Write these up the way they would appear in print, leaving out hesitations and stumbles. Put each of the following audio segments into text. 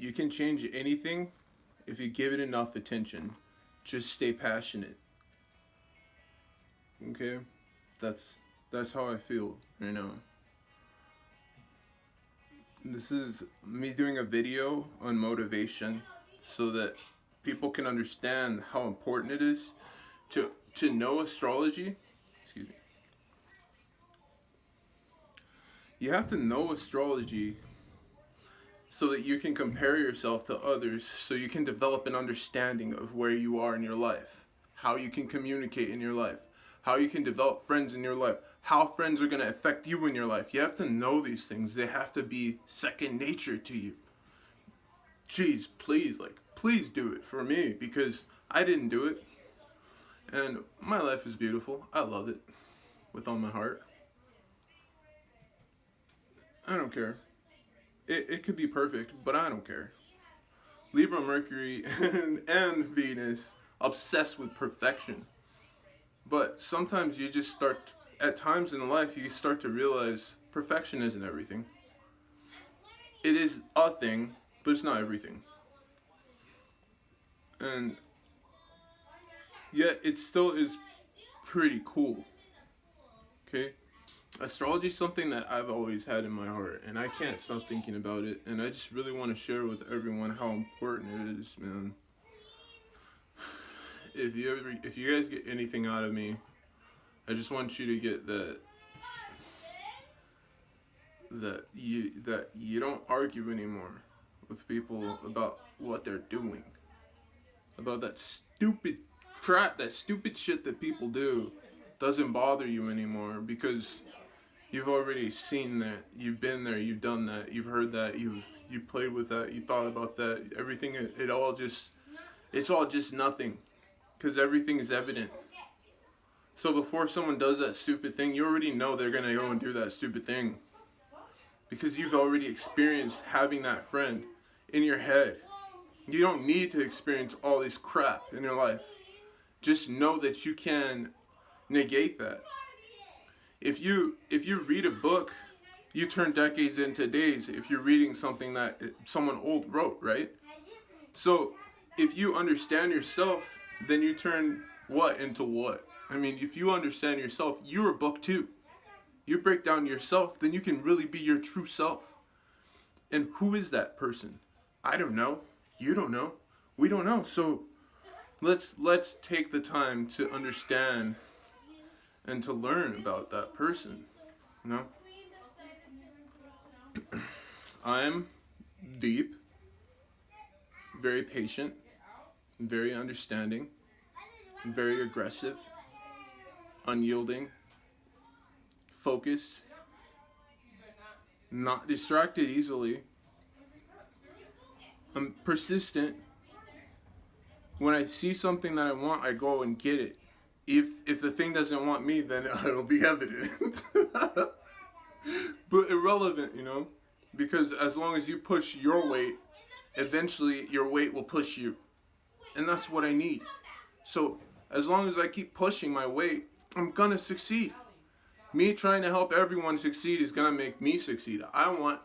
You can change anything if you give it enough attention. Just stay passionate. Okay? That's how I feel right now. This is me doing a video on motivation so that people can understand how important it is to know astrology. Excuse me. You have to know astrology so that you can compare yourself to others, so you can develop an understanding of where you are in your life, how you can communicate in your life, how you can develop friends in your life, how friends are going to affect you in your life. You have to know these things. They have to be second nature to you. Jeez, please do it for me, because I didn't do it. And my life is beautiful. I love it with all my heart. I don't care. It could be perfect, but I don't care. Libra, Mercury, and Venus obsessed with perfection. But sometimes you just start, at times in life, you start to realize perfection isn't everything. It is a thing, but it's not everything. And yet it still is pretty cool. Okay? Astrology is something that I've always had in my heart, and I can't stop thinking about it, and I just really want to share with everyone how important it is, man. If you guys get anything out of me, I just want you to get that you don't argue anymore with people about what they're doing, about that stupid crap, that stupid shit that people do doesn't bother you anymore, because you've already seen that, you've been there, you've done that, you've heard that, you played with that, you thought about that. Everything, it's all just nothing, because everything is evident. So before someone does that stupid thing, you already know they're gonna go and do that stupid thing, because you've already experienced having that friend in your head. You don't need to experience all this crap in your life. Just know that you can negate that. If you read a book, you turn decades into days if you're reading something that someone old wrote, right? So if you understand yourself, then you turn what into what? I mean, if you understand yourself, you're a book too. You break down yourself, then you can really be your true self. And who is that person? I don't know. You don't know. We don't know. So let's take the time to understand and to learn about that person. You know? I'm deep, very patient, very understanding, very aggressive, unyielding, focused, not distracted easily. I'm persistent. When I see something that I want, I go and get it. If the thing doesn't want me, then it'll be evident. But irrelevant, you know? Because as long as you push your weight, eventually your weight will push you. And that's what I need. So as long as I keep pushing my weight, I'm gonna succeed. Me trying to help everyone succeed is gonna make me succeed. I want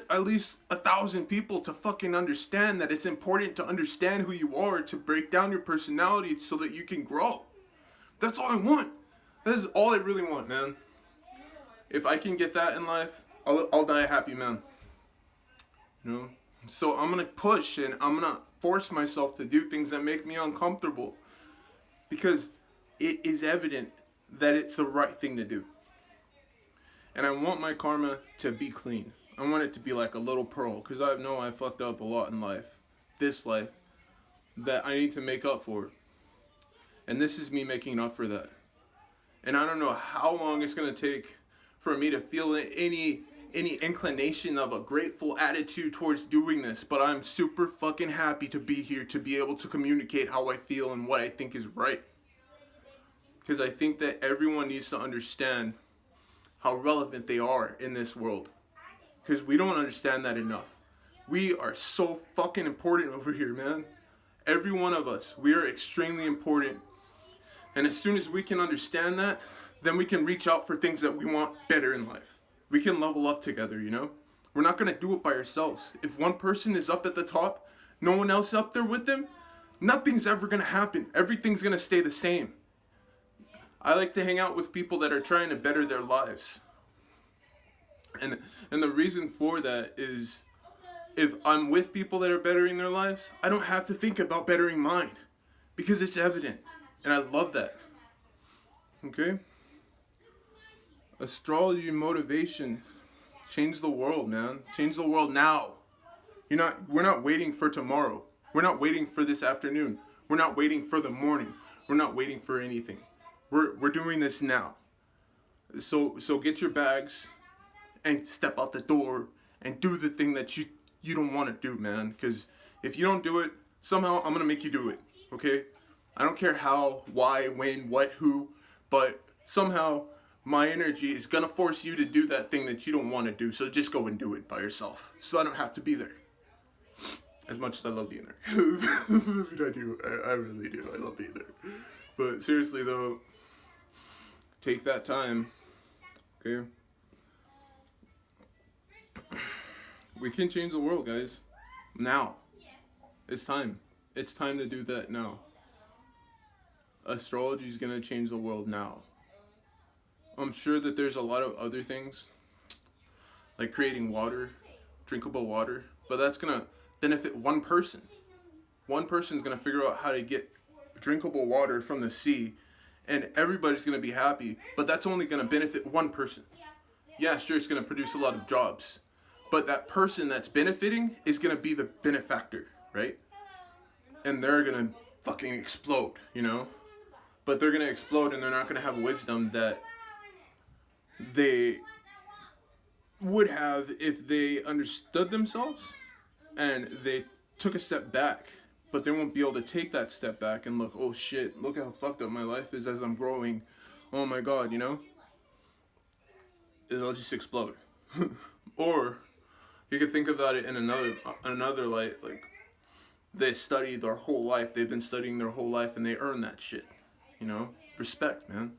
at least 1,000 people to fucking understand that it's important to understand who you are, to break down your personality so that you can grow. That's all I want. That is all I really want, man. If I can get that in life, I'll die a happy man. You know? So I'm gonna push, and I'm gonna force myself to do things that make me uncomfortable, because it is evident that it's the right thing to do. And I want my karma to be clean. I want it to be like a little pearl, because I know I fucked up a lot in life, this life, that I need to make up for. And this is me making up for that. And I don't know how long it's going to take for me to feel any inclination of a grateful attitude towards doing this, but I'm super fucking happy to be here, to be able to communicate how I feel and what I think is right. Because I think that everyone needs to understand how relevant they are in this world. Because we don't understand that enough. We are so fucking important over here, man. Every one of us, we are extremely important. And as soon as we can understand that, then we can reach out for things that we want better in life. We can level up together, you know? We're not going to do it by ourselves. If one person is up at the top, no one else up there with them, nothing's ever going to happen. Everything's going to stay the same. I like to hang out with people that are trying to better their lives. And the reason for that is, if I'm with people that are bettering their lives, I don't have to think about bettering mine, because it's evident. And I love that. Okay? Astrology motivation. Change the world, man. Change the world now. We're not waiting for tomorrow. We're not waiting for this afternoon. We're not waiting for the morning. We're not waiting for anything. We're doing this now. So get your bags and step out the door and do the thing that you don't want to do, man. Because if you don't do it, somehow I'm going to make you do it. Okay? I don't care how, why, when, what, who, but somehow my energy is going to force you to do that thing that you don't want to do. So just go and do it by yourself. So I don't have to be there. As much as I love being there. I do. I really do. I love being there. But seriously, though, take that time. Okay? We can change the world, guys. Now. It's time. It's time to do that now. Astrology is going to change the world now. I'm sure that there's a lot of other things, like creating water, drinkable water, but that's going to benefit one person. One person's going to figure out how to get drinkable water from the sea, and everybody's going to be happy, but that's only going to benefit one person. Yeah, sure, it's going to produce a lot of jobs, but that person that's benefiting is going to be the benefactor, right? And they're going to fucking explode, But they're going to explode, and they're not going to have wisdom that they would have if they understood themselves and they took a step back. But they won't be able to take that step back and look, oh shit, look how fucked up my life is as I'm growing. Oh my god, It'll just explode. Or you could think about it in another light, like they studied their whole life, they've been studying their whole life, and they earn that shit. Respect, man.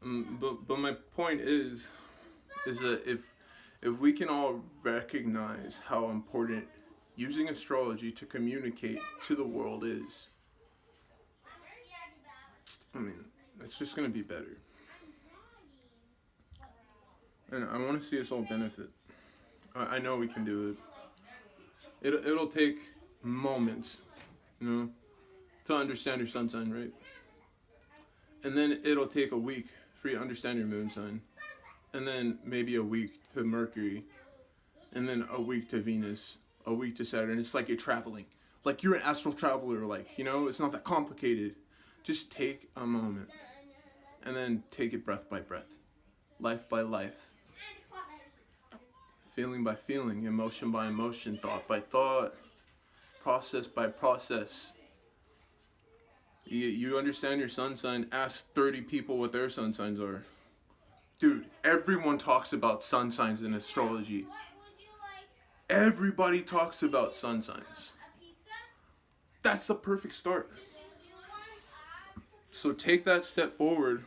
But my point is that if we can all recognize how important using astrology to communicate to the world is, it's just going to be better. And I want to see us all benefit. I know we can do it. It'll take moments, to understand your sun sign, right? And then it'll take a week for you to understand your moon sign. And then maybe a week to Mercury. And then a week to Venus. A week to Saturn. It's like you're traveling. Like you're an astral traveler, it's not that complicated. Just take a moment. And then take it breath by breath. Life by life. Feeling by feeling. Emotion by emotion. Thought by thought. Process by process. You understand your sun sign, ask 30 people what their sun signs are. Dude, everyone talks about sun signs in astrology. Everybody talks about sun signs. That's the perfect start. So take that step forward.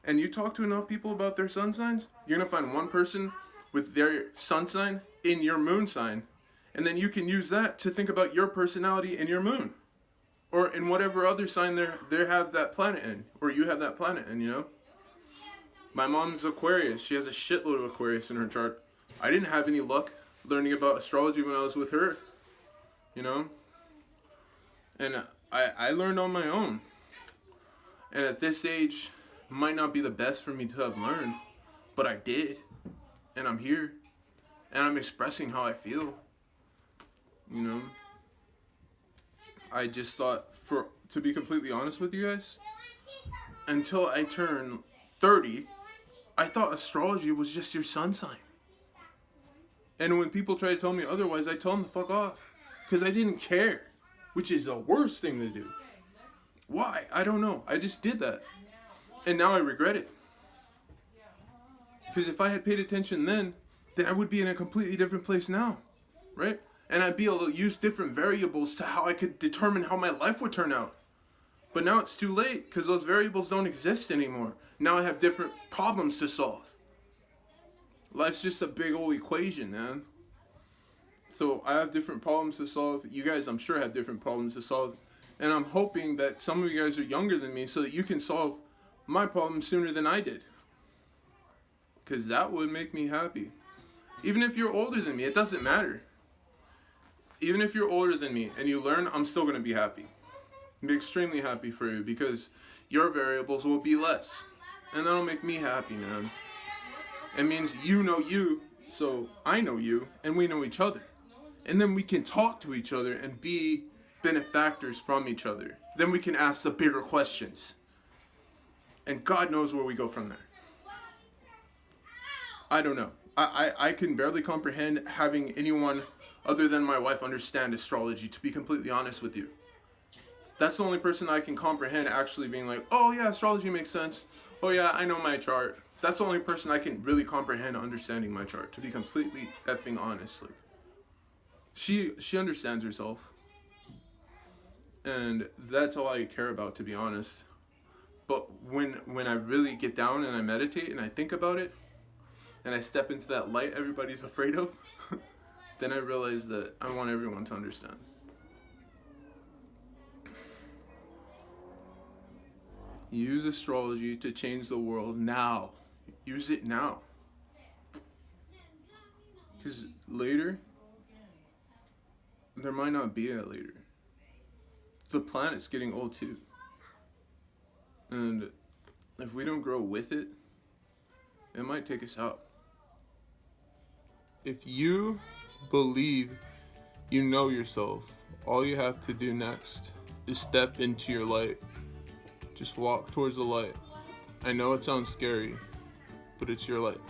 And you talk to enough people about their sun signs, you're going to find one person with their sun sign in your moon sign. And then you can use that to think about your personality in your moon. Or in whatever other sign they have that planet in. Or you have that planet in, My mom's Aquarius. She has a shitload of Aquarius in her chart. I didn't have any luck learning about astrology when I was with her. And I learned on my own. And at this age, might not be the best for me to have learned. But I did. And I'm here. And I'm expressing how I feel. I just thought, to be completely honest with you guys, until I turned 30, I thought astrology was just your sun sign. And when people try to tell me otherwise, I tell them to fuck off. Because I didn't care. Which is the worst thing to do. Why? I don't know. I just did that. And now I regret it. Because if I had paid attention then I would be in a completely different place now. Right? And I'd be able to use different variables to how I could determine how my life would turn out. But now it's too late because those variables don't exist anymore. Now I have different problems to solve. Life's just a big old equation, man. So I have different problems to solve. You guys, I'm sure, have different problems to solve. And I'm hoping that some of you guys are younger than me so that you can solve my problem sooner than I did. Because that would make me happy. Even if you're older than me, it doesn't matter. Even if you're older than me and you learn, I'm still going to be happy. I'll be extremely happy for you because your variables will be less. And that'll make me happy, man. It means you know you, so I know you, and we know each other. And then we can talk to each other and be benefactors from each other. Then we can ask the bigger questions. And God knows where we go from there. I don't know. I can barely comprehend having anyone other than my wife understand astrology, to be completely honest with you. That's the only person I can comprehend actually being like, oh yeah, astrology makes sense. Oh yeah, I know my chart. That's the only person I can really comprehend understanding my chart, to be completely effing honest. Like, she understands herself. And that's all I care about, to be honest. But when I really get down and I meditate and I think about it, and I step into that light everybody's afraid of, then I realize that I want everyone to understand. Use astrology to change the world now. Use it now. Because later, there might not be a later. The planet's getting old too. And if we don't grow with it, it might take us out. If you believe you know yourself, all you have to do next is step into your light. Just walk towards the light. I know it sounds scary, but it's your light.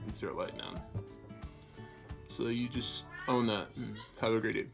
It's your light now. So you just own that and have a great day.